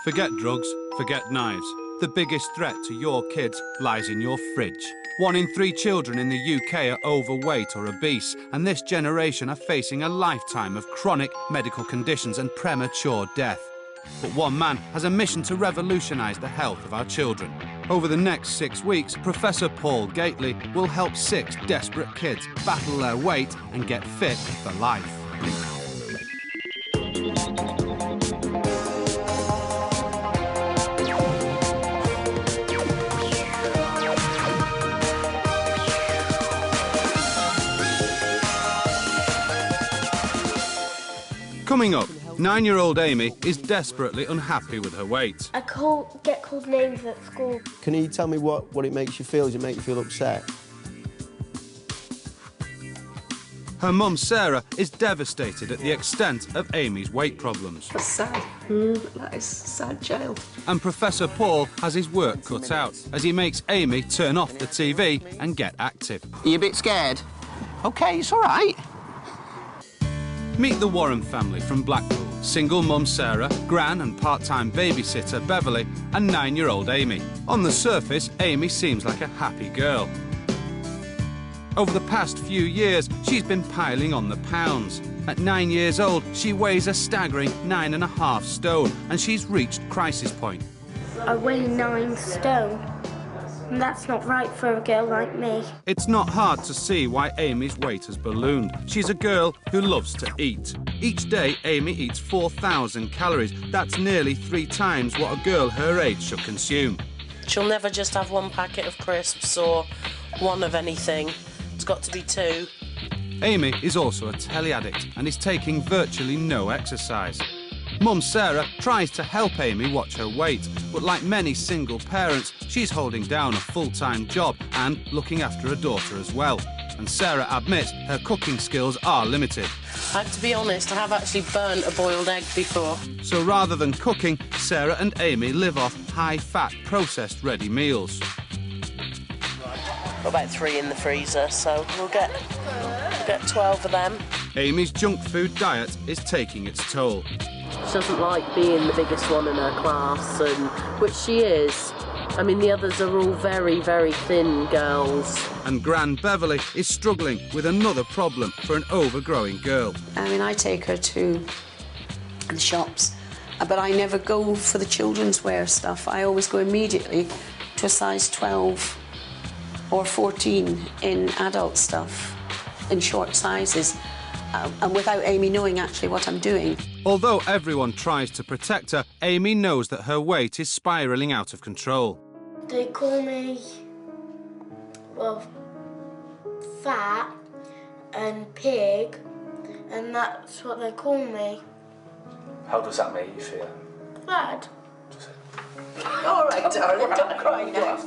Forget drugs, forget knives. The biggest threat to your kids lies in your fridge. 1 in 3 children in the UK are overweight or obese, and this generation are facing a lifetime of chronic medical conditions and premature death. But one man has a mission to revolutionise the health of our children. Over the next 6 weeks, Professor Paul Gately will help 6 desperate kids battle their weight and get fit for life. Coming up, 9-year-old Amy is desperately unhappy with her weight. I get called names at school. Can you tell me what it makes you feel? Does it make you feel upset? Her mum, Sarah, is devastated at the extent of Amy's weight problems. That's sad. That is a sad child. And Professor Paul has his work cut out as he makes Amy turn off the TV and get active. Are you a bit scared? OK, it's all right. Meet the Warren family from Blackpool. Single mum Sarah, gran and part-time babysitter Beverly, and 9-year-old Amy. On the surface, Amy seems like a happy girl. Over the past few years, she's been piling on the pounds. At 9 years old, she weighs a staggering 9.5 stone, and she's reached crisis point. I weigh 9 stone. And that's not right for a girl like me. It's not hard to see why Amy's weight has ballooned. She's a girl who loves to eat. Each day, Amy eats 4,000 calories. That's nearly 3 times what a girl her age should consume. She'll never just have 1 packet of crisps or 1 of anything. It's got to be 2. Amy is also a telly addict and is taking virtually no exercise. Mum Sarah tries to help Amy watch her weight, but like many single parents, she's holding down a full-time job and looking after a daughter as well. And Sarah admits her cooking skills are limited. I have to be honest, I have actually burnt a boiled egg before. So rather than cooking, Sarah and Amy live off high-fat, processed ready meals. Got about 3 in the freezer, so we'll get 12 of them. Amy's junk food diet is taking its toll. She doesn't like being the biggest one in her class, which she is. I mean, the others are all very, very thin girls. And Gran Beverly is struggling with another problem for an overgrowing girl. I mean, I take her to the shops, but I never go for the children's wear stuff. I always go immediately to a size 12 or 14 in adult stuff, in short sizes. And without Amy knowing actually what I'm doing. Although everyone tries to protect her, Amy knows that her weight is spiralling out of control. They call me, well, fat and pig, and that's what they call me. How does that make you feel? Bad. All right, darling, don't cry now.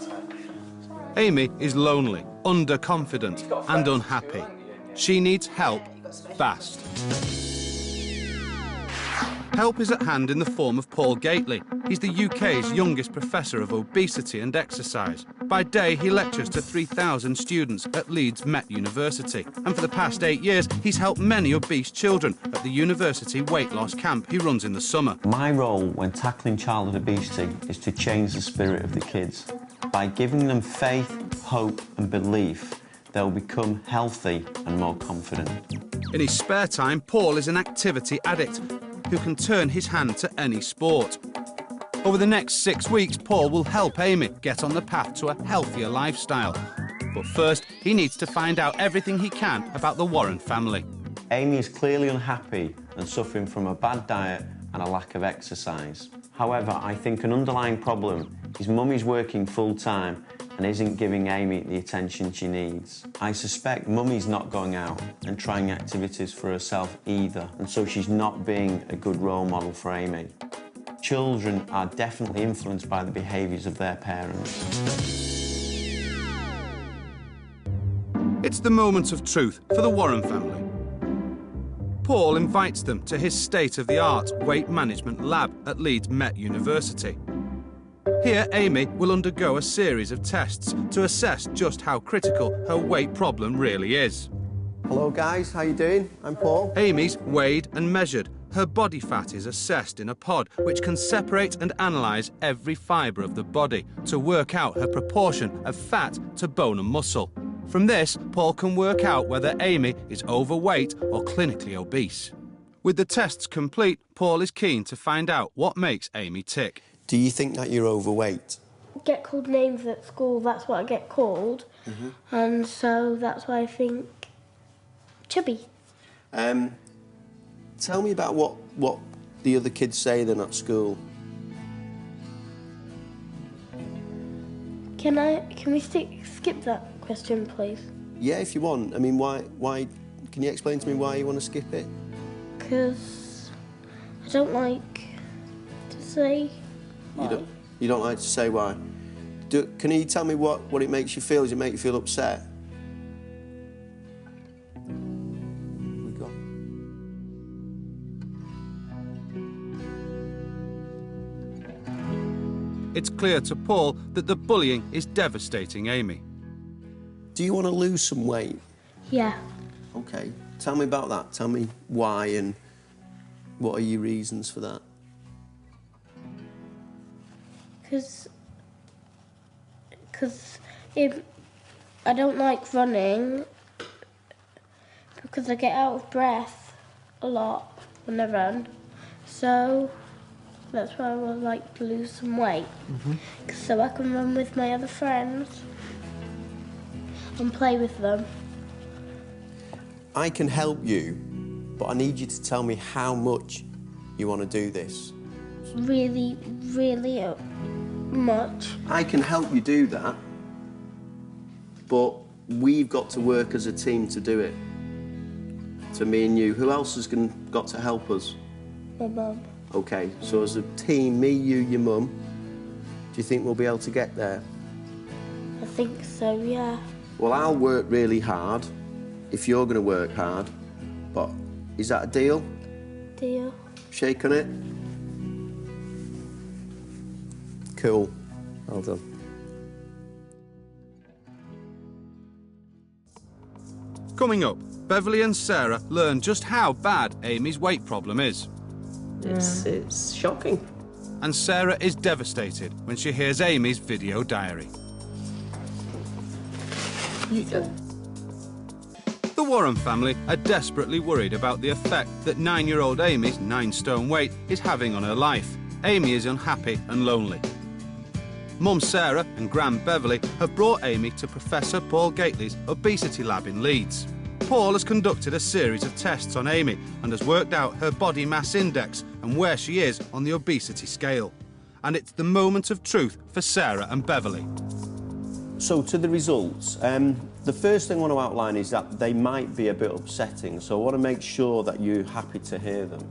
Amy is lonely, underconfident and unhappy. She needs help fast. Help is at hand in the form of Paul Gately. He's the UK's youngest professor of obesity and exercise. By day, he lectures to 3,000 students at Leeds Met University. And for the past 8 years, he's helped many obese children at the university weight loss camp he runs in the summer. My role when tackling childhood obesity is to change the spirit of the kids. By giving them faith, hope and belief, they'll become healthy and more confident. In his spare time, Paul is an activity addict who can turn his hand to any sport. Over the next 6 weeks, Paul will help Amy get on the path to a healthier lifestyle. But first, he needs to find out everything he can about the Warren family. Amy is clearly unhappy and suffering from a bad diet and a lack of exercise. However, I think an underlying problem is Mummy's working full-time and isn't giving Amy the attention she needs. I suspect Mummy's not going out and trying activities for herself either, and so she's not being a good role model for Amy. Children are definitely influenced by the behaviours of their parents. It's the moment of truth for the Warren family. Paul invites them to his state-of-the-art weight management lab at Leeds Met University. Here, Amy will undergo a series of tests to assess just how critical her weight problem really is. Hello guys, how you doing? I'm Paul. Amy's weighed and measured, Her body fat is assessed in a pod which can separate and analyse every fibre of the body to work out her proportion of fat to bone and muscle. From this, Paul can work out whether Amy is overweight or clinically obese. With the tests complete, Paul is keen to find out what makes Amy tick. Do you think that you're overweight? Get called names at school, that's what I get called. And so that's why I think chubby. Tell me about what the other kids say then at school. Can we skip that question, please? Yeah, if you want. I mean, why? Can you explain to me why you want to skip it? Because I don't like to say why. You don't like to say why. Can you tell me what it makes you feel? Does it make you feel upset? We got. It's clear to Paul that the bullying is devastating Amy. Do you want to lose some weight? Yeah. Okay. Tell me about that. Tell me why and what are your reasons for that? Because if I don't like running because I get out of breath a lot when I run, so that's why I would like to lose some weight, so I can run with my other friends and play with them. I can help you, but I need you to tell me how much you want to do this. Really, really much. I can help you do that, but we've got to work as a team to do it. So me and you. Who else has got to help us? My mum. Okay, so as a team, me, you, your mum, do you think we'll be able to get there? I think so, yeah. Well, I'll work really hard if you're going to work hard, but is that a deal? Deal. Shake on it? Cool. Well done. Coming up, Beverly and Sarah learn just how bad Amy's weight problem is. It's shocking. And Sarah is devastated when she hears Amy's video diary. The Warren family are desperately worried about the effect that 9-year-old Amy's 9-stone weight is having on her life. Amy is unhappy and lonely. Mum Sarah and Gran Beverly have brought Amy to Professor Paul Gately's obesity lab in Leeds. Paul has conducted a series of tests on Amy and has worked out her body mass index and where she is on the obesity scale. And it's the moment of truth for Sarah and Beverly. So to the results, the first thing I want to outline is that they might be a bit upsetting, so I want to make sure that you're happy to hear them.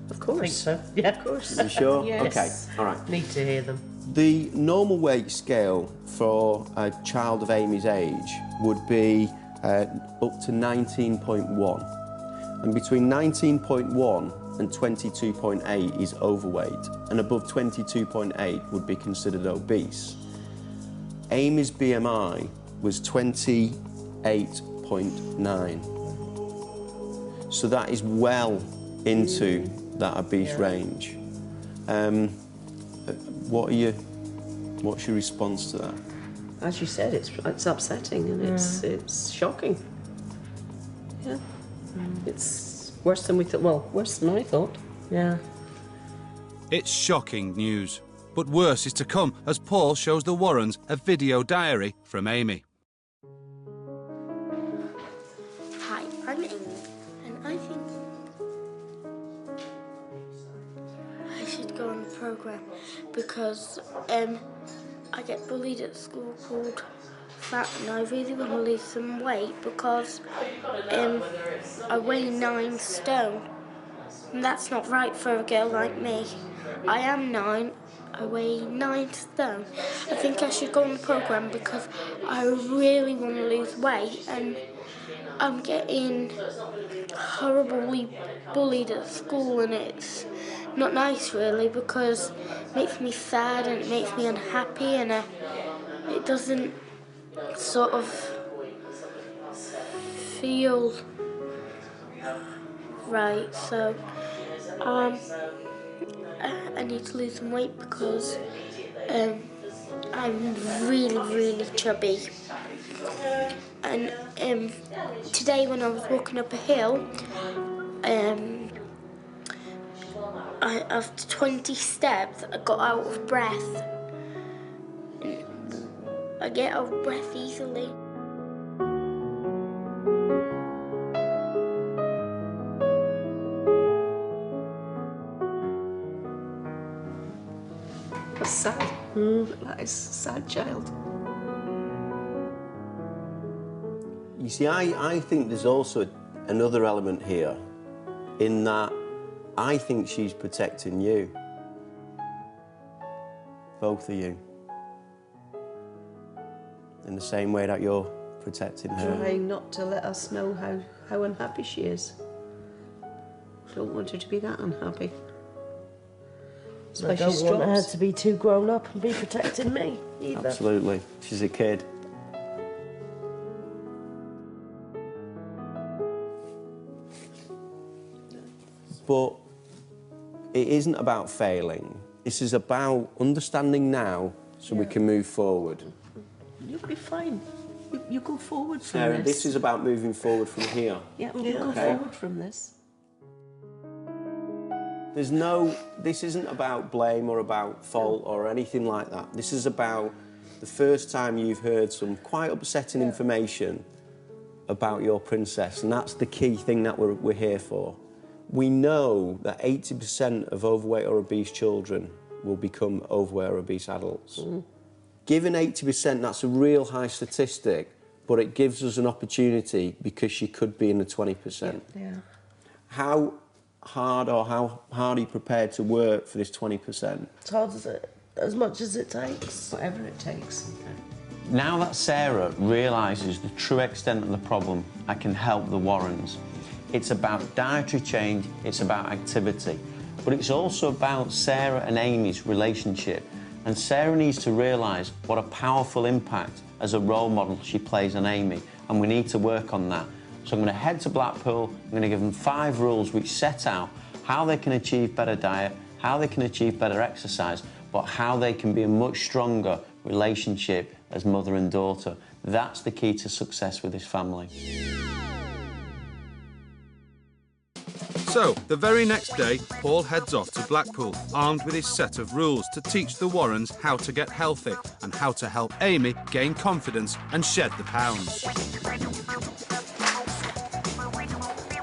Of course. I think so. Yeah, of course. You sure? Yes. Okay, all right. Need to hear them. The normal weight scale for a child of Amy's age would be up to 19.1. And between 19.1 and 22.8 is overweight, and above 22.8 would be considered obese. Amy's BMI was 28.9. So that is well into that obese range. What's your response to that? As you said, it's upsetting and it's shocking. Yeah. It's worse than we thought. Well, worse than I thought. Yeah. It's shocking news. But worse is to come as Paul shows the Warrens a video diary from Amy. Hi, I'm Amy, and I think I should go on the programme because I get bullied at school called fat, and I really want to lose some weight because I weigh 9 stone, and that's not right for a girl like me. I am 9. I weigh 9 stone. I think I should go on the programme because I really want to lose weight, and I'm getting horribly bullied at school, and it's not nice really because it makes me sad and it makes me unhappy, and it doesn't sort of feel right. So I need to lose some weight because I'm really, really chubby. And today when I was walking up a hill, after 20 steps, I got out of breath. I get out of breath easily. That's sad. That is a sad child. You see, I think there's also another element here, in that I think she's protecting you. Both of you. In the same way that you're protecting her. Trying not to let us know how unhappy she is. Don't want her to be that unhappy. I don't want her to be too grown up and be protecting me either. Absolutely. She's a kid. But it isn't about failing. This is about understanding now so we can move forward. You'll be fine. You go forward from Sarah, this. this is about moving forward from here. Yeah, we'll go forward from this. This isn't about blame or about fault or anything like that. This is about the first time you've heard some quite upsetting information about your princess, and that's the key thing that we're here for. We know that 80% of overweight or obese children will become overweight or obese adults. Given 80%, that's a real high statistic, but it gives us an opportunity because she could be in the 20%. Yeah. How hard are you prepared to work for this 20%? As hard as much as it takes. Whatever it takes. Now that Sarah realises the true extent of the problem, I can help the Warrens. It's about dietary change, it's about activity, but it's also about Sarah and Amy's relationship. And Sarah needs to realise what a powerful impact as a role model she plays on Amy, and we need to work on that. So I'm going to head to Blackpool, I'm going to give them 5 rules which set out how they can achieve better diet, how they can achieve better exercise, but how they can be a much stronger relationship as mother and daughter. That's the key to success with this family. So, the very next day, Paul heads off to Blackpool, armed with his set of rules to teach the Warrens how to get healthy and how to help Amy gain confidence and shed the pounds.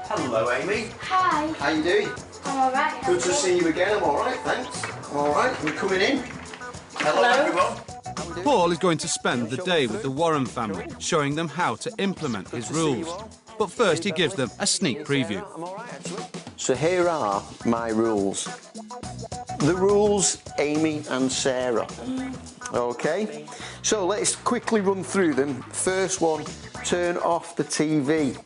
Hello, Amy. Hi. How you doing? I'm alright. Good to see you again. I'm all right, thanks. I'm all right. You coming in? Hello, everyone. Paul is going to spend the day with the Warren family, showing them how to implement his rules. But first, he gives them a sneak preview. I'm all right, actually. So here are my rules. The rules, Amy and Sarah. Okay? So let's quickly run through them. First one, turn off the TV.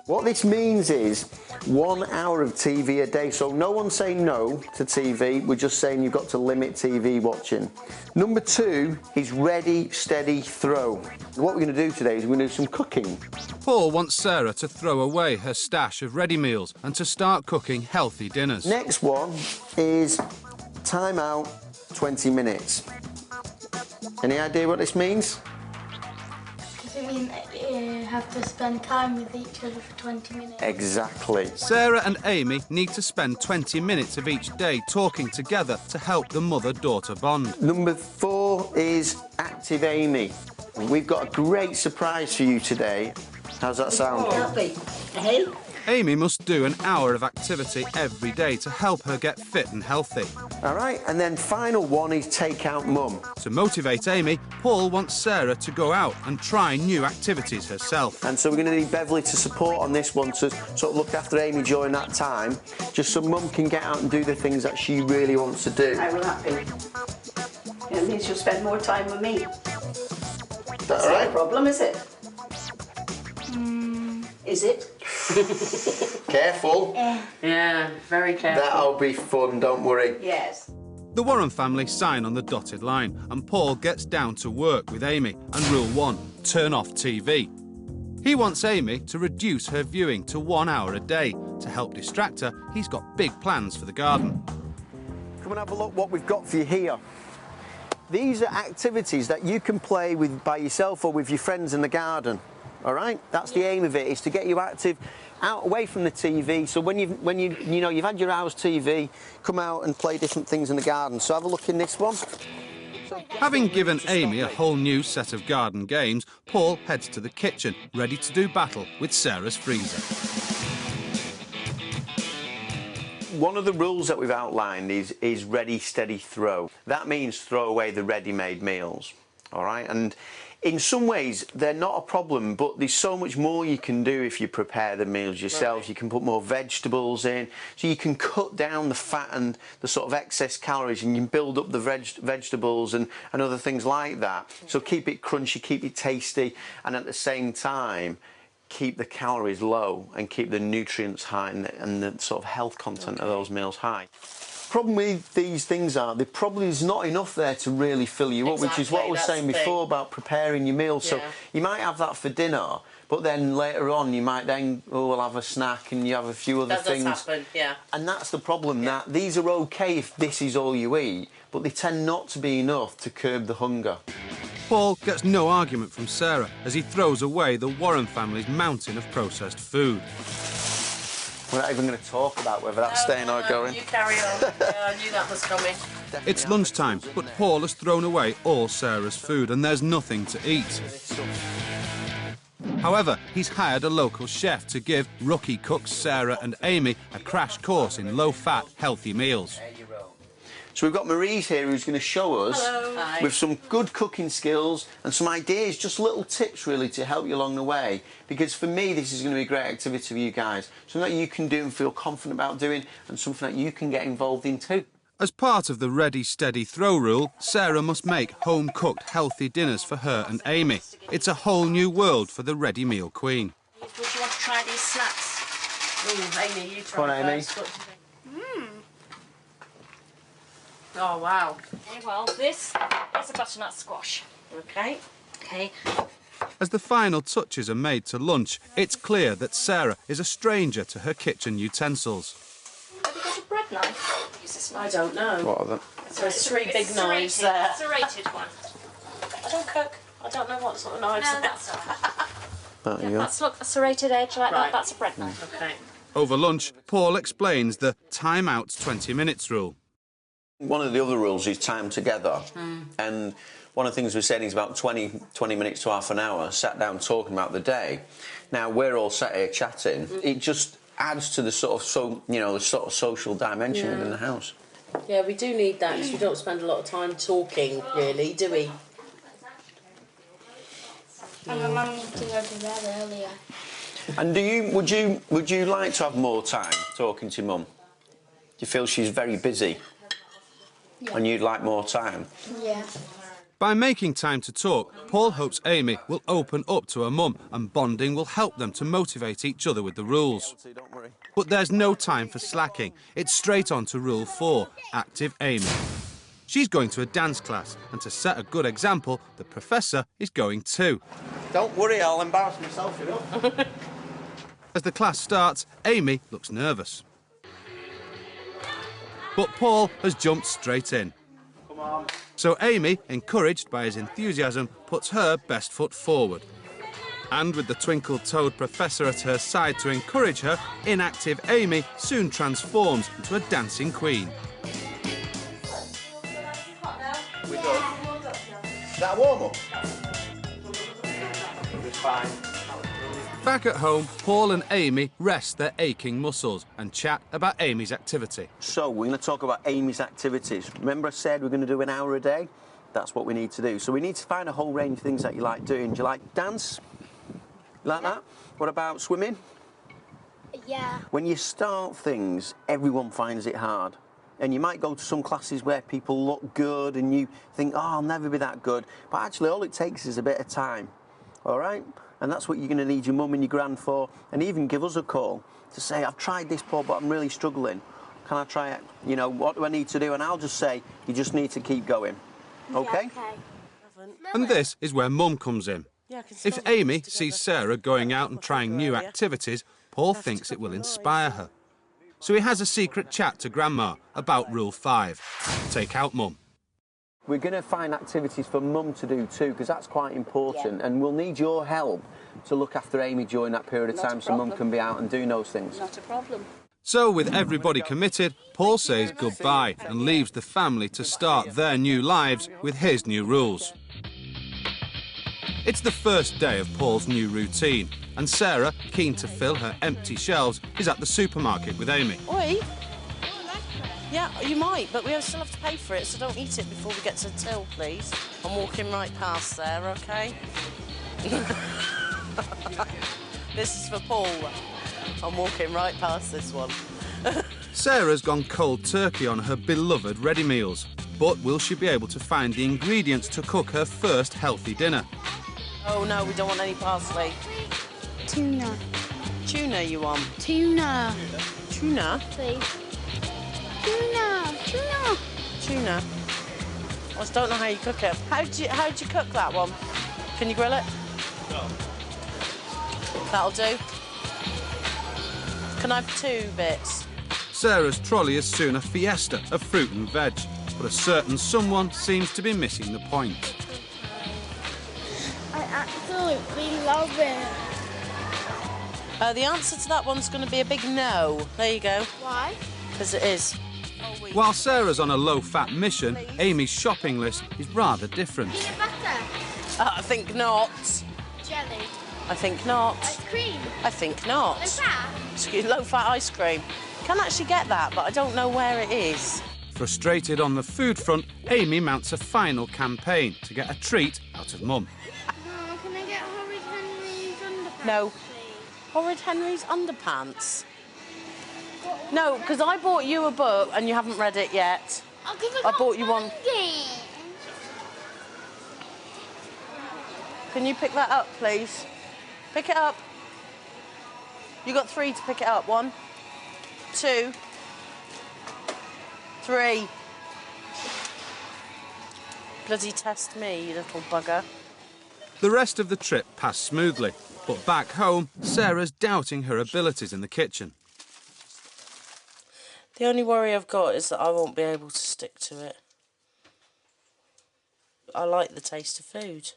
What this means is 1 hour of TV a day. So no one's saying no to TV. We're just saying you've got to limit TV watching. Number 2 is ready, steady, throw. What we're going to do today is we're going to do some cooking. Paul wants Sarah to throw away her stash of ready meals and to start cooking healthy dinners. Next one is time out 20 minutes. Any idea what this means? Does it mean that you have to spend time with each other for 20 minutes? Exactly. Sarah and Amy need to spend 20 minutes of each day talking together to help the mother-daughter bond. Number 4 is active Amy. We've got a great surprise for you today. How's that sound? Happy. Hey? Amy must do an hour of activity every day to help her get fit and healthy. All right, and then final one is take out mum. To motivate Amy, Paul wants Sarah to go out and try new activities herself. And so we're going to need Beverly to support on this one to sort of look after Amy during that time, just so mum can get out and do the things that she really wants to do. I will happy. It means you'll spend more time with me. That's all right? not a problem, is it? Is it? Careful. Yeah, very careful. That'll be fun, don't worry. Yes. The Warren family sign on the dotted line and Paul gets down to work with Amy. And rule 1, turn off TV. He wants Amy to reduce her viewing to 1 hour a day, To help distract her, he's got big plans for the garden. Come and have a look what we've got for you here. These are activities that you can play with by yourself or with your friends in the garden. All right, that's the aim of it, is to get you active, out away from the TV. So when you've had your hour's TV, come out and play different things in the garden. So have a look in this one. Having given Amy a whole new set of garden games, Paul heads to the kitchen, ready to do battle with Sarah's freezer. One of the rules that we've outlined is ready, steady, throw. That means throw away the ready-made meals, all right? And in some ways, they're not a problem, but there's so much more you can do if you prepare the meals yourselves. Right. You can put more vegetables in, so you can cut down the fat and the sort of excess calories, and you can build up the vegetables and other things like that. So keep it crunchy, keep it tasty, and at the same time, keep the calories low and keep the nutrients high and the sort of health content of those meals high. Problem with these things are there probably is not enough there to really fill you up, which is what I was saying before about preparing your meals. So you might have that for dinner, but then later on you might then, we'll have a snack and you have a few other things. That does happen, yeah. And that's the problem, that these are okay if this is all you eat, but they tend not to be enough to curb the hunger. Paul gets no argument from Sarah as he throws away the Warren family's mountain of processed food. We're not even going to talk about whether that's staying or going. You carry on. Yeah, I knew that was coming. It's lunchtime, but Paul has thrown away all Sarah's food and there's nothing to eat. However, he's hired a local chef to give rookie cooks Sarah and Amy a crash course in low-fat, healthy meals. So we've got Maryse here who's going to show us with some good cooking skills and some ideas, just little tips really to help you along the way. Because for me, this is going to be a great activity for you guys. Something that you can do and feel confident about doing, and something that you can get involved in too. As part of the ready, steady, throw rule, Sarah must make home-cooked, healthy dinners for her and Amy. It's a whole new world for the ready meal queen. Would you want to try these snacks? Oh, Amy, you try Come on, Amy. first. Oh, wow. Okay, well, this is a butternut squash. OK. Okay. As the final touches are made to lunch, it's clear that Sarah is a stranger to her kitchen utensils. Have you got a bread knife? Use this I knife. don't know. What are they? So there's three big knives there. Serrated one. I don't cook. I don't know what sort of knives No, that's all right. There you go. That's, look, a serrated edge like Right. that. That's a bread knife. OK. Over lunch, Paul explains the time-out 20 minutes rule. One of the other rules is time together. And one of the things we're saying is about 20 minutes to half an hour, sat down talking about the day. Now, we're all sat here chatting. It just adds to the sort of, the sort of social dimension within the house. Yeah, we do need that because we don't spend a lot of time talking, really, do we? And my mum needs to go to bed earlier. And would you like to have more time talking to your mum? Do you feel she's very busy? Yeah. And you'd like more time? Yeah. By making time to talk, Paul hopes Amy will open up to her mum and bonding will help them to motivate each other with the rules. Don't worry. But there's no time for slacking. It's straight on to Rule 4, Active Amy. She's going to a dance class, and to set a good example, the professor is going too. Don't worry, I'll embarrass myself enough. As the class starts, Amy looks nervous. But Paul has jumped straight in. Come on. So Amy, encouraged by his enthusiasm, puts her best foot forward. And with the twinkle-toed professor at her side to encourage her, inactive Amy soon transforms into a dancing queen. We done? Is that a warm-up? It's fine. Back at home, Paul and Amy rest their aching muscles and chat about Amy's activity. So, we're going to talk about Amy's activities. Remember I said we're going to do an hour a day? That's what we need to do. So we need to find a whole range of things that you like doing. Do you like dance? You like that? What about swimming? Yeah. When you start things, everyone finds it hard. And you might go to some classes where people look good and you think, oh, I'll never be that good. But actually, all it takes is a bit of time. All right? And that's what you're going to need your mum and your gran for. And even give us a call to say, I've tried this, Paul, but I'm really struggling. Can I try it? You know, what do I need to do? And I'll just say, you just need to keep going. OK? Yeah, okay. And this is where Mum comes in. If Amy sees Sarah going out and trying new activities, Paul thinks it will inspire her. So he has a secret chat to Grandma about Rule 5. Take out Mum. We're going to find activities for Mum to do too, because that's quite important, and we'll need your help to look after Amy during that period of time so Mum can be out and doing those things. Not a problem. So, with everybody committed, Paul says goodbye and leaves the family to start their new lives with his new rules. It's the first day of Paul's new routine, and Sarah, keen to fill her empty shelves, is at the supermarket with Amy. Oi. Yeah, you might, but we still have to pay for it, so don't eat it before we get to the till, please. I'm walking right past there, OK? This is for Paul. I'm walking right past this one. Sarah's gone cold turkey on her beloved ready meals, but will she be able to find the ingredients to cook her first healthy dinner? Oh no, we don't want any parsley. Tuna. Tuna you want? Tuna. Tuna? Please. Tuna. Tuna. Tuna? I just don't know how you cook it. How'd you cook that one? Can you grill it? No. That'll do. Can I have 2 bits? Sarah's trolley is soon a fiesta of fruit and veg, but a certain someone seems to be missing the point. I absolutely love it. The answer to that one's going to be a big no. There you go. Why? Because it is. While Sarah's on a low-fat mission, Amy's shopping list is rather different. Peanut butter. I think not. Jelly. I think not. Ice cream. I think not. Low-fat ice cream. Can actually get that, but I don't know where it is. Frustrated on the food front, Amy mounts a final campaign to get a treat out of Mum. No, can I get Horrid Henry's underpants? No. Please? Horrid Henry's underpants? No, because I bought you a book and you haven't read it yet. Oh, 'cause I bought you one. Games. Can you pick that up, please? Pick it up. You got 3 to pick it up. 1, 2, 3. Bloody test me, you little bugger. The rest of the trip passed smoothly, but back home, Sarah's doubting her abilities in the kitchen. The only worry I've got is that I won't be able to stick to it. I like the taste of food.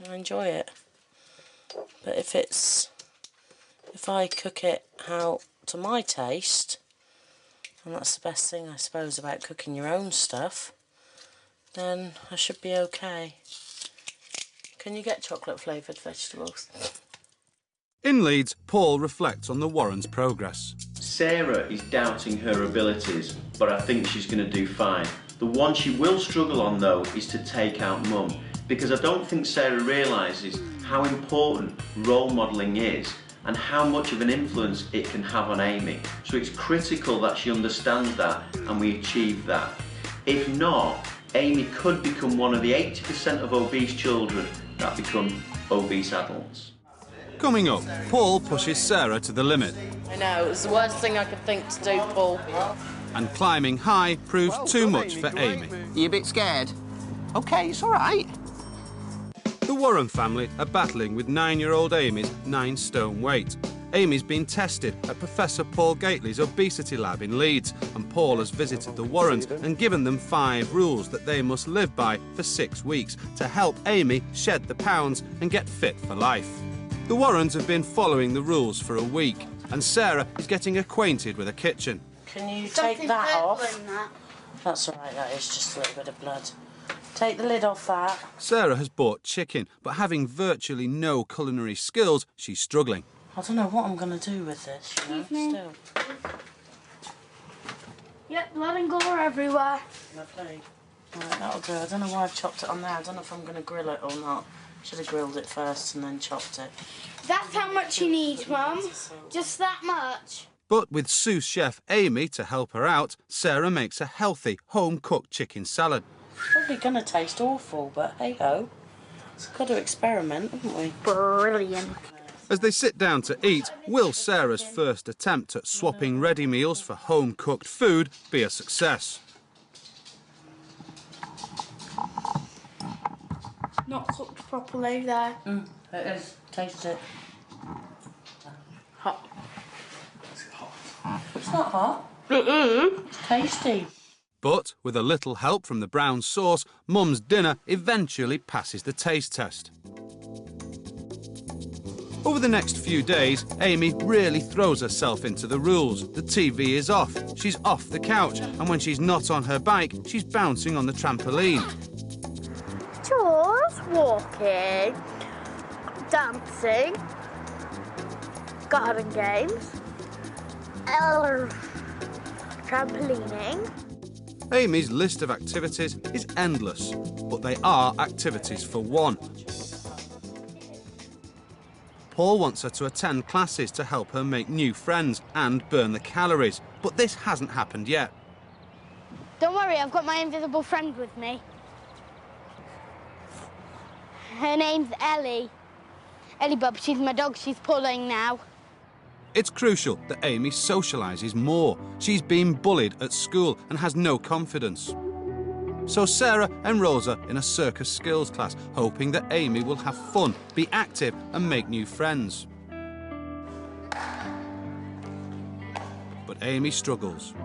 I enjoy it. But if I cook it out to my taste, and that's the best thing, I suppose, about cooking your own stuff, then I should be okay. Can you get chocolate-flavoured vegetables? In Leeds, Paul reflects on the Warrens' progress. Sarah is doubting her abilities, but I think she's going to do fine. The one she will struggle on, though, is to take out Mum, because I don't think Sarah realises how important role modelling is and how much of an influence it can have on Amy. So it's critical that she understands that and we achieve that. If not, Amy could become one of the 80% of obese children that become obese adults. Coming up, Paul pushes Sarah to the limit. I know, it was the worst thing I could think to do, Paul. And climbing high proves too much for Amy. You a bit scared? OK, it's all right. The Warren family are battling with 9-year-old Amy's 9-stone weight. Amy's been tested at Professor Paul Gately's obesity lab in Leeds, and Paul has visited the Warrens and given them 5 rules that they must live by for 6 weeks to help Amy shed the pounds and get fit for life. The Warrens have been following the rules for a week, and Sarah is getting acquainted with a kitchen. Can you take that off? That's all right, that is just a little bit of blood. Take the lid off that. Sarah has bought chicken, but having virtually no culinary skills, she's struggling. I don't know what I'm going to do with this, you know, still. Yep, blood and gore everywhere. Lovely. Right, that'll do. I don't know why I've chopped it on there. I don't know if I'm going to grill it or not. Should have grilled it first and then chopped it. That's how much you need, Mum. Just that much. But with sous chef Amy to help her out, Sarah makes a healthy, home-cooked chicken salad. Probably going to taste awful, but hey-ho. Got to experiment, haven't we? Brilliant. As they sit down to eat, will Sarah's first attempt at swapping ready meals for home-cooked food be a success? Not cooked properly there. It is. Taste it. not hot. It's tasty. But with a little help from the brown sauce, Mum's dinner eventually passes the taste test. Over the next few days, Amy really throws herself into the rules. The TV is off, she's off the couch, and when she's not on her bike, she's bouncing on the trampoline. Chores, walking, dancing, garden games, trampolining. Amy's list of activities is endless, but they are activities for one. Paul wants her to attend classes to help her make new friends and burn the calories, but this hasn't happened yet. Don't worry, I've got my invisible friend with me. Her name's Ellie. Ellie Bub, she's my dog, she's pulling now. It's crucial that Amy socialises more. She's been bullied at school and has no confidence. So Sarah enrolls her in a circus skills class, hoping that Amy will have fun, be active and make new friends. But Amy struggles.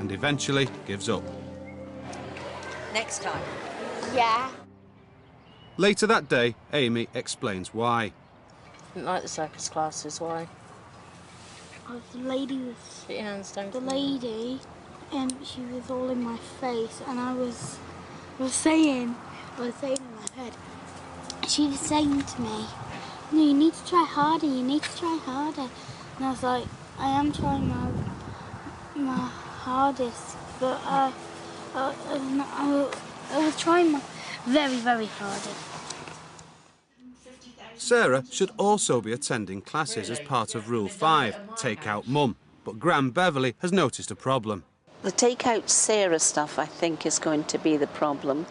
And eventually gives up. Next time. Yeah. Later that day, Amy explains why. Didn't like the circus classes, why? Oh, the lady was... Put your hands down. The lady, she was all in my face, and I was saying in my head, she was saying to me, no, you need to try harder, you need to try harder. And I was like, I am trying my hardest, but I was trying my very, very hardest. Sarah should also be attending classes as part of Rule 5, Take Out Mum, but Gran Beverly has noticed a problem. The take-out Sarah stuff, I think, is going to be the problem,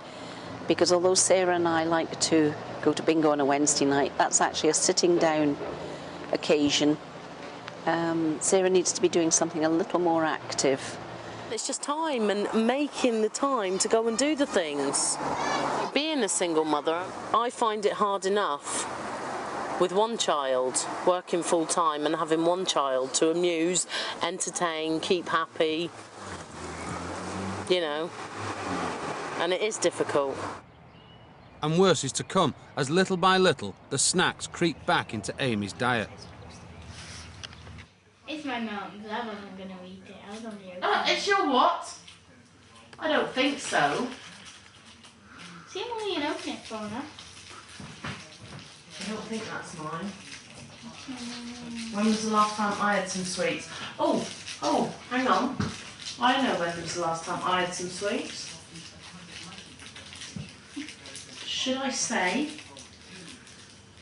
because although Sarah and I like to go to bingo on a Wednesday night, that's actually a sitting down occasion. Sarah needs to be doing something a little more active. It's just time and making the time to go and do the things. Being a single mother, I find it hard enough with one child, working full-time and having one child to amuse, entertain, keep happy, you know, and it is difficult. And worse is to come, as little by little, the snacks creep back into Amy's diet. It's my mum's. I wasn't going to eat it. I was on the Oh, it's your what? I don't think so. See, I'm only going to open it for her. I don't think that's mine. When was the last time I had some sweets? Oh, hang on. I know when was the last time I had some sweets. Should I say,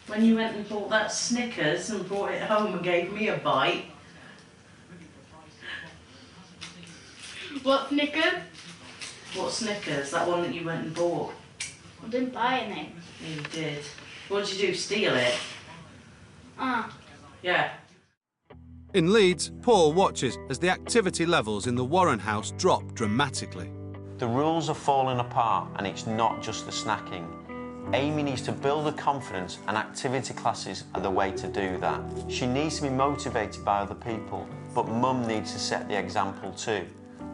when you went and bought that Snickers and brought it home and gave me a bite? What Snickers? What Snickers? That one that you went and bought? I didn't buy it, mate. Yeah, you did. What did you do, steal it? Yeah. In Leeds, Paul watches as the activity levels in the Warren house drop dramatically. The rules are falling apart, and it's not just the snacking. Amy needs to build her confidence, and activity classes are the way to do that. She needs to be motivated by other people, but Mum needs to set the example too.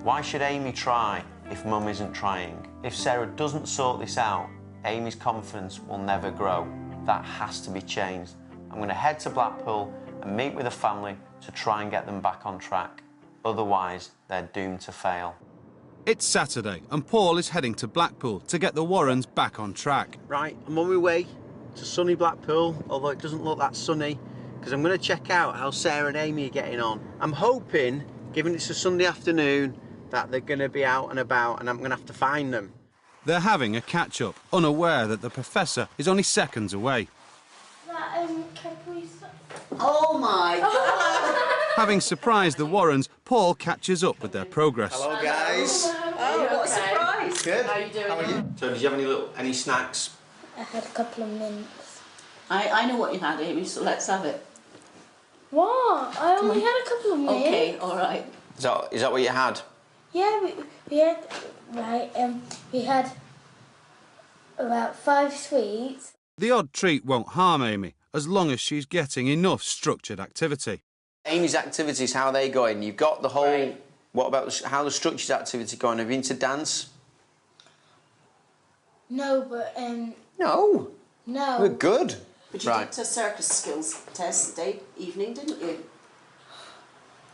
Why should Amy try if Mum isn't trying? If Sarah doesn't sort this out, Amy's confidence will never grow. That has to be changed. I'm going to head to Blackpool and meet with the family to try and get them back on track. Otherwise, they're doomed to fail. It's Saturday and Paul is heading to Blackpool to get the Warrens back on track. Right, I'm on my way to sunny Blackpool, although it doesn't look that sunny, because I'm going to check out how Sarah and Amy are getting on. I'm hoping, given it's a Sunday afternoon, that they're going to be out and about and I'm going to have to find them. They're having a catch-up, unaware that the professor is only seconds away. Oh my God! Having surprised the Warrens, Paul catches up with their progress. Hello, guys. Oh, what a surprise! Good. How are you doing? How are you? So, did you have any snacks? I had a couple of mints. I know what you had, Amy, so let's have it. What? I only had a couple of mints. Okay, all right. Is that what you had? Yeah, we had about 5 sweets. The odd treat won't harm Amy, as long as she's getting enough structured activity. Amy's activities, how are they going? You've got the whole... Right. What about how the structured activity going? Have you been to dance? No, but No. no. We're good. But you did a circus skills test day evening, didn't you?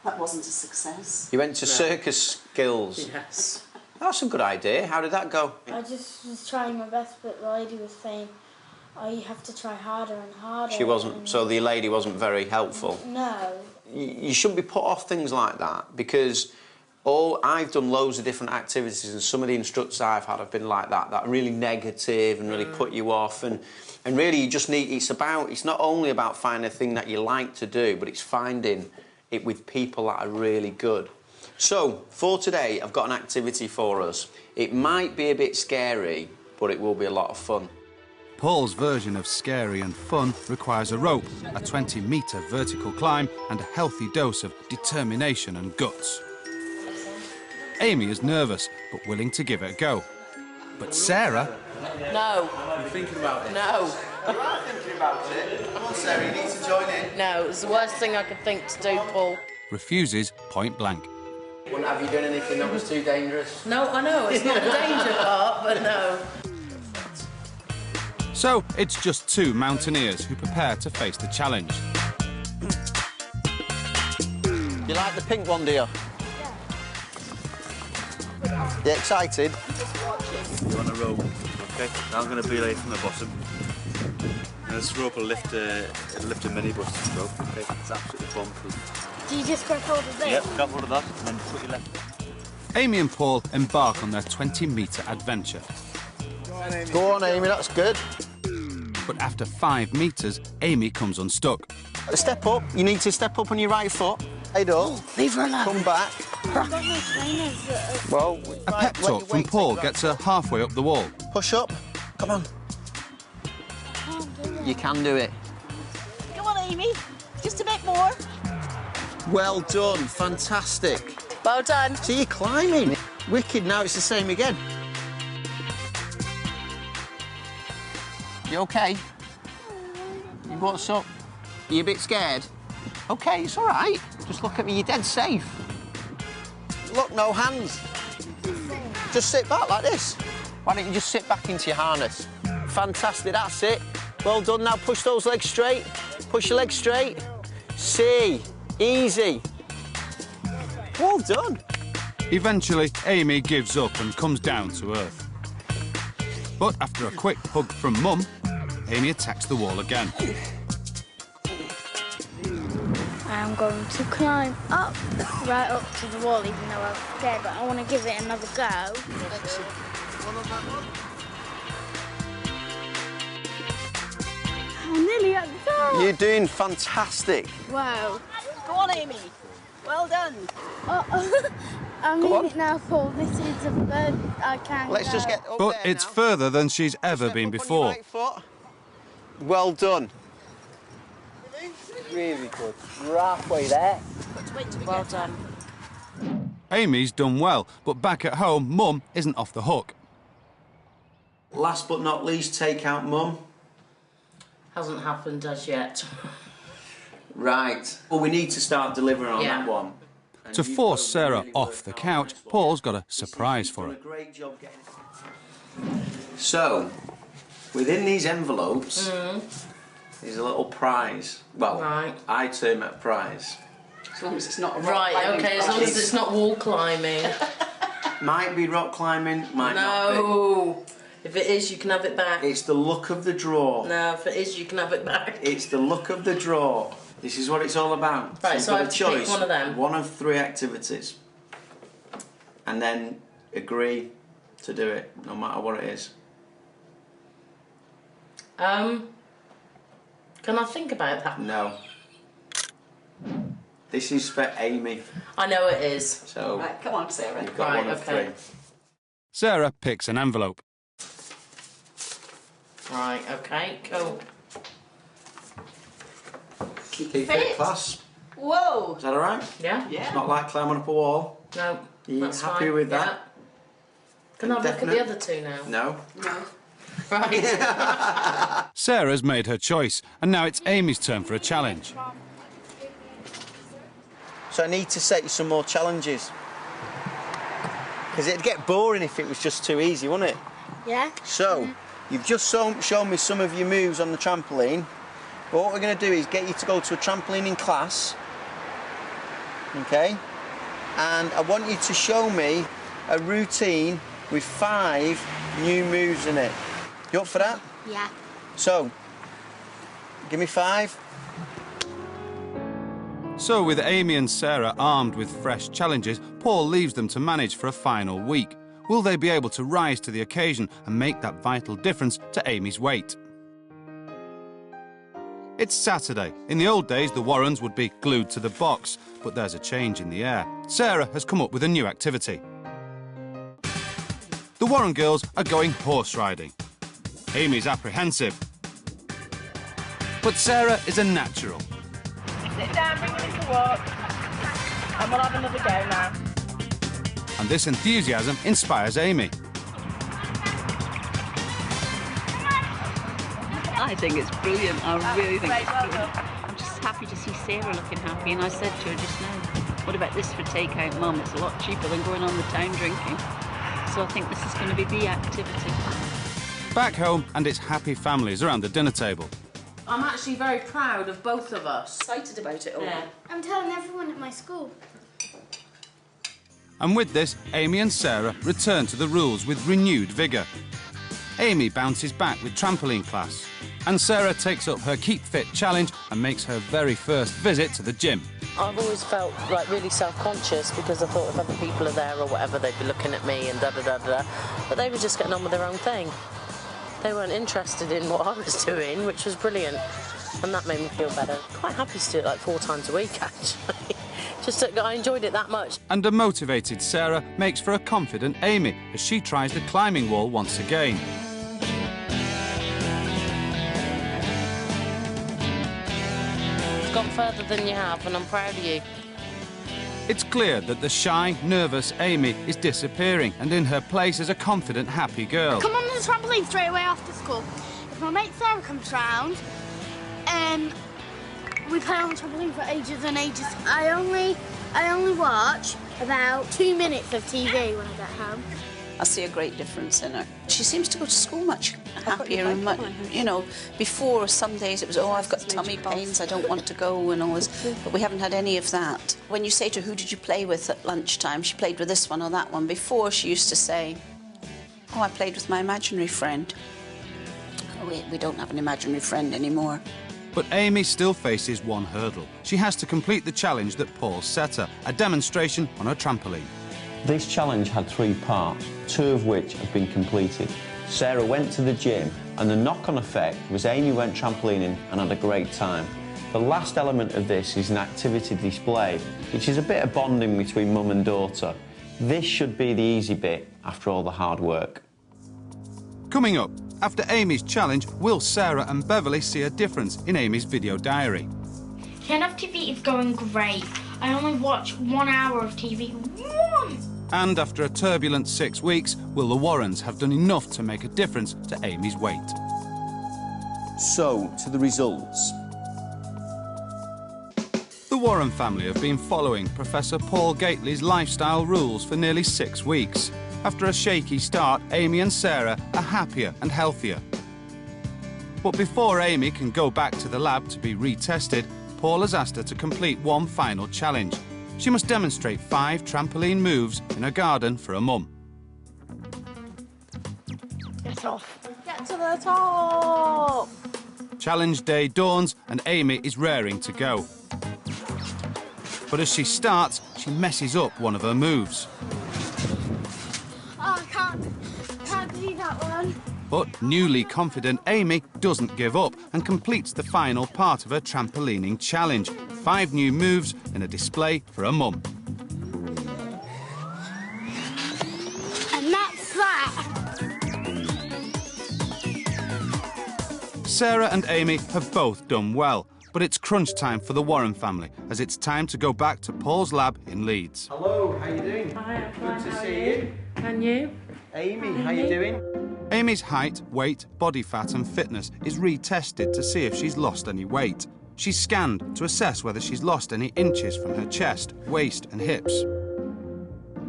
That wasn't a success. You went to circus skills. Yes. That's a good idea. How did that go? I just was trying my best, but the lady was saying, "Oh, you have to try harder and harder." She wasn't... So the lady wasn't very helpful? No. You shouldn't be put off things like that, because I've done loads of different activities, and some of the instructors I've had have been like that are really negative and really put you off, and really you just need... It's not only about finding a thing that you like to do, but it's finding it with people that are really good. So, for today, I've got an activity for us. It might be a bit scary, but it will be a lot of fun. Paul's version of scary and fun requires a rope, a 20-metre vertical climb, and a healthy dose of determination and guts. Amy is nervous, but willing to give it a go. But Sarah... No. You're thinking about it? No. You are thinking about it. Come on, Sarah, you need to join in. No, it's the worst thing I could think to do, Paul. refuses point blank. Wouldn't have you done anything that was too dangerous? No, I know, it's not the danger part, but no. So, it's just two mountaineers who prepare to face the challenge. You like the pink one, dear? Yeah. You excited? You're on a rope, okay? Now I'm going to belay from the bottom. And this rope will lift a minibus, this rope, okay? It's absolutely bomb-proof. Do you just grab hold of this? Yep, grab hold of that and then put your left. Amy and Paul embark on their 20-metre adventure. Go on, Amy, that's good. But after 5 metres, Amy comes unstuck. Step up. You need to step up on your right foot. Head up. Leave her alone. Come back. Well, A pep talk from Paul gets her halfway up the wall. Push up. Come on. You can do it. Come on, Amy. Just a bit more. Well done. Fantastic. Well done. See, you're climbing. Wicked. Now it's the same again. You OK? What's up? Are you a bit scared? OK, it's all right. Just look at me. You're dead safe. Look, no hands. Just sit back like this. Why don't you just sit back into your harness? Fantastic, that's it. Well done. Now push those legs straight. Push your legs straight. See. Easy. Well done. Eventually, Amy gives up and comes down to earth. But after a quick hug from Mum, Amy attacks the wall again. I'm going to climb up, right up to the wall, even though I'm scared, but I want to give it another go. I'm nearly at the top. You're doing fantastic. Wow. Go on, Amy. Well done. I'm Go in on. it now, Paul. This is the bird I can Let's just get up But there it's now. further than she's ever Step been up on your before. right foot. Well done. Really good. You're halfway there. Well done. Amy's done well, but back at home, Mum isn't off the hook. Last but not least, take out Mum. Hasn't happened as yet. Right. Well, we need to start delivering on Yeah. that one. And To you've force got to Sarah really off work the hard couch, on this one. Paul's got a You see, surprise you've for done her. a great job getting it. So, within these envelopes, there's a little prize. Well, Right. I term it a prize. As long as it's not a rock Right, climbing okay, as long as prize. it's not wall climbing. Might be rock climbing, might not No. If it is, you can have it back. be. It's the luck of the draw. No, if it is, you can have it back. It's the luck of the draw. This is what it's all about. Right, you've so got I a have to pick choice, one of them. one of 3 activities, and then agree to do it, no matter what it is. Can I think about that? No. This is for Amy, I know it is. so Right, come on, Sarah. you've got Right, one of okay. 3. Sarah picks an envelope. Right, okay, cool. Keep it class. Whoa. Is that all right? Yeah? It's not like climbing up a wall. No. Are you That's happy fine, with yeah. that? Can I look at the other two now? No. No. Right. Sarah's made her choice, and now it's Amy's turn for a challenge. So I need to set you some more challenges. Because it'd get boring if it was just too easy, wouldn't it? Yeah. So, you've just shown me some of your moves on the trampoline. But what we're going to do is get you to go to a trampolining class. Okay? And I want you to show me a routine with 5 new moves in it. You up for that? Yeah. So, give me 5. So with Amy and Sarah armed with fresh challenges, Paul leaves them to manage for a final week. Will they be able to rise to the occasion and make that vital difference to Amy's weight? It's Saturday. In the old days, the Warrens would be glued to the box, but there's a change in the air. Sarah has come up with a new activity. The Warren girls are going horse riding. Amy's apprehensive, but Sarah is a natural. Sit down, bring me to walk. And we'll have another go now. And this enthusiasm inspires Amy. I think it's brilliant. I really think it's brilliant. I'm just happy to see Sarah looking happy, and I said to her just now, what about this for takeout, Mum? It's a lot cheaper than going on the town drinking. So I think this is going to be the activity. Back home, and it's happy families around the dinner table. I'm actually very proud of both of us. Excited about it all. Yeah. I'm telling everyone at my school. And with this, Amy and Sarah return to the rules with renewed vigour. Amy bounces back with trampoline class, and Sarah takes up her Keep Fit challenge and makes her very first visit to the gym. I've always felt like really self-conscious because I thought if other people are there or whatever, they'd be looking at me and da-da-da-da. But they were just getting on with their own thing. They weren't interested in what I was doing, which was brilliant. And that made me feel better. Quite happy to do it like 4 times a week, actually. I enjoyed it that much. And a motivated Sarah makes for a confident Amy as she tries the climbing wall once again. It's gone further than you have, and I'm proud of you. It's clear that the shy, nervous Amy is disappearing, and in her place is a confident, happy girl. Come on the trampoline straight away after school. If my mate Sarah comes round, we play on the trampoline for ages and ages. I only watch about 2 minutes of TV when I get home. I see a great difference in her. She seems to go to school much happier and much, you know, before some days it was, oh, I've got tummy pains, I don't want to go and all this, but we haven't had any of that. When you say to her, who did you play with at lunchtime? She played with this one or that one. Before she used to say, oh, I played with my imaginary friend. Oh, we don't have an imaginary friend anymore. But Amy still faces one hurdle. She has to complete the challenge that Paul set her, a demonstration on her trampoline. This challenge had 3 parts, 2 of which have been completed. Sarah went to the gym, and the knock-on effect was Amy went trampolining and had a great time. The last element of this is an activity display, which is a bit of bonding between mum and daughter. This should be the easy bit after all the hard work. Coming up, after Amy's challenge, will Sarah and Beverly see a difference in Amy's video diary? Turn off TV is going great. I only watch 1 hour of TV. 1! And after a turbulent 6 weeks, will the Warrens have done enough to make a difference to Amy's weight? So, to the results. The Warren family have been following Professor Paul Gately's lifestyle rules for nearly 6 weeks. After a shaky start, Amy and Sarah are happier and healthier. But before Amy can go back to the lab to be retested, Paul has asked her to complete one final challenge. She must demonstrate 5 trampoline moves in her garden for a mum. Get off. Get to the top. Challenge day dawns and Amy is raring to go. But as she starts, she messes up one of her moves. Oh, I can't do that one. But newly confident Amy doesn't give up and completes the final part of her trampolining challenge. 5 new moves in a display for a mum. And that's that. Sarah and Amy have both done well, But it's crunch time for the Warren family, as it's time to go back to Paul's lab in Leeds. Hello, how you doing? Hi, I'm fine. Good to How see are you. And you? Amy, how you doing? Amy's height, weight, body fat and fitness is retested to see if she's lost any weight. She's scanned to assess whether she's lost any inches from her chest, waist and hips.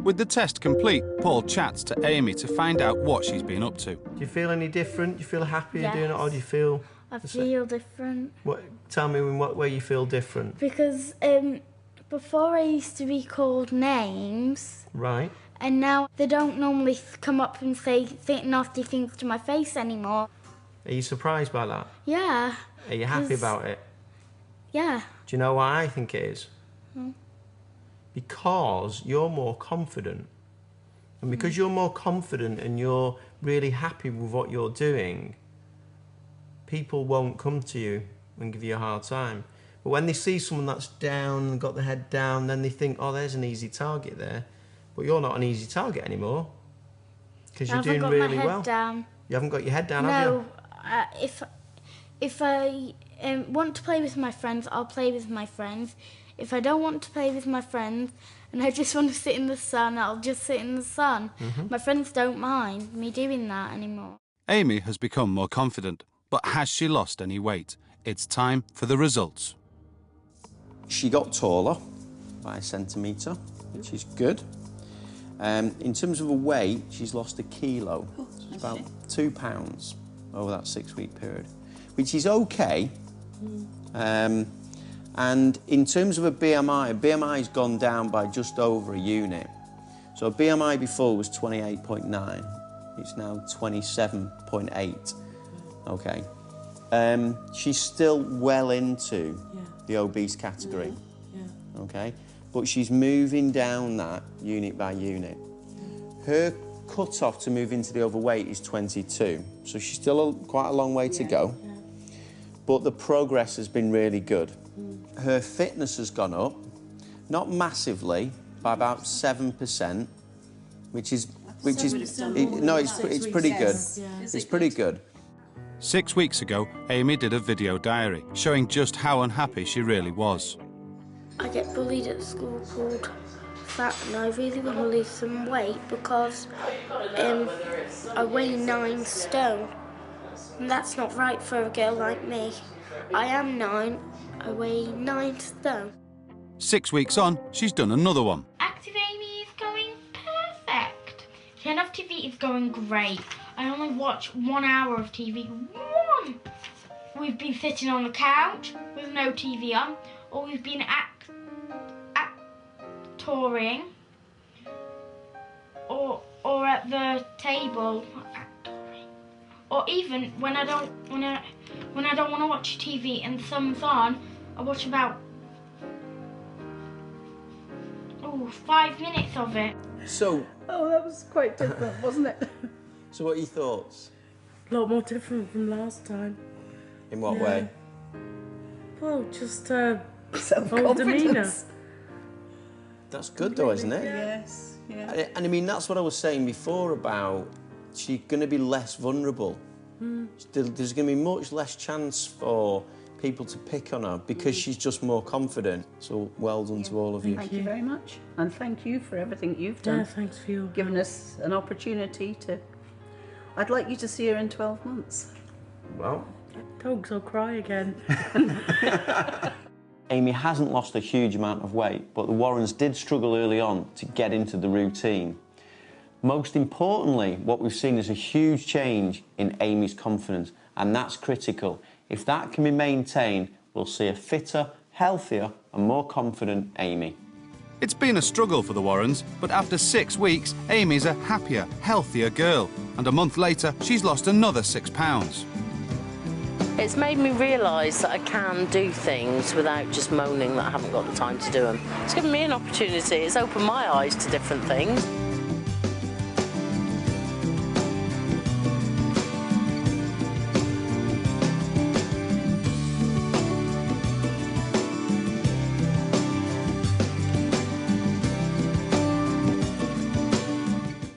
With the test complete, Paul chats to Amy to find out what she's been up to. Do you feel any different? Do you feel happy Yes. doing it, or do you feel... I feel different. What? Tell me in what way you feel different. Because before I used to be called names, Right. and now they don't normally come up and say nasty things to my face anymore. Are you surprised by that? Yeah. Are you happy 'Cause- about it? Yeah. Do you know why I think it is? Hmm. Because you're more confident. And because you're more confident and you're really happy with what you're doing, people won't come to you and give you a hard time. But when they see someone that's down and got their head down, then they think, oh, there's an easy target there. But you're not an easy target anymore. Because you're doing really I haven't got my head well. down. You haven't got your head down, have you? No. If I want to play with my friends, I'll play with my friends. If I don't want to play with my friends and I just want to sit in the sun, I'll just sit in the sun. My friends don't mind me doing that anymore. Amy has become more confident, but has she lost any weight? It's time for the results. She got taller by a centimetre, which is good. In terms of her weight, she's lost 1 kilo. So it's about 2 pounds over that 6-week period, which is okay. And in terms of a BMI has gone down by just over a unit. So a BMI before was 28.9. It's now 27.8. Okay. She's still well into the obese category. Okay. But she's moving down that unit by unit. Her cut-off to move into the overweight is 22. So she's still quite a long way to go. But the progress has been really good. Her fitness has gone up, not massively, by about 7%, which is it's pretty good. It's pretty good. 6 weeks ago, Amy did a video diary showing just how unhappy she really was. I get bullied at school called fat, and I really want to lose some weight because I weigh 9 stone. And that's not right for a girl like me. I am 9. I weigh 9 stone. 6 weeks on, she's done another one. Active Amy is going perfect. Turn off TV is going great. I only watch 1 hour of TV. 1! We've been sitting on the couch with no TV on, or we've been touring, or at the table, or even when I don't want to watch TV and someone's on, I watch about 5 minutes of it. So. Oh, that was quite different, wasn't it? So what are your thoughts? A lot more different from last time. In what way? Well, just whole demeanour. That's good though, isn't it? Yes, yeah. And I mean, that's what I was saying before about she's going to be less vulnerable. There's going to be much less chance for people to pick on her because she's just more confident. So well done to all of you. Thank you very much. And thank you for everything you've done. Yeah, thanks for your giving us an opportunity to... I'd like you to see her in 12 months. Well... Dogs, I'll cry again. Amy hasn't lost a huge amount of weight, but the Warrens did struggle early on to get into the routine. Most importantly, what we've seen is a huge change in Amy's confidence, and that's critical. If that can be maintained, we'll see a fitter, healthier and more confident Amy. It's been a struggle for the Warrens, but after 6 weeks, Amy's a happier, healthier girl. And a month later, she's lost another 6 pounds. It's made me realise that I can do things without just moaning that I haven't got the time to do them. It's given me an opportunity. It's opened my eyes to different things.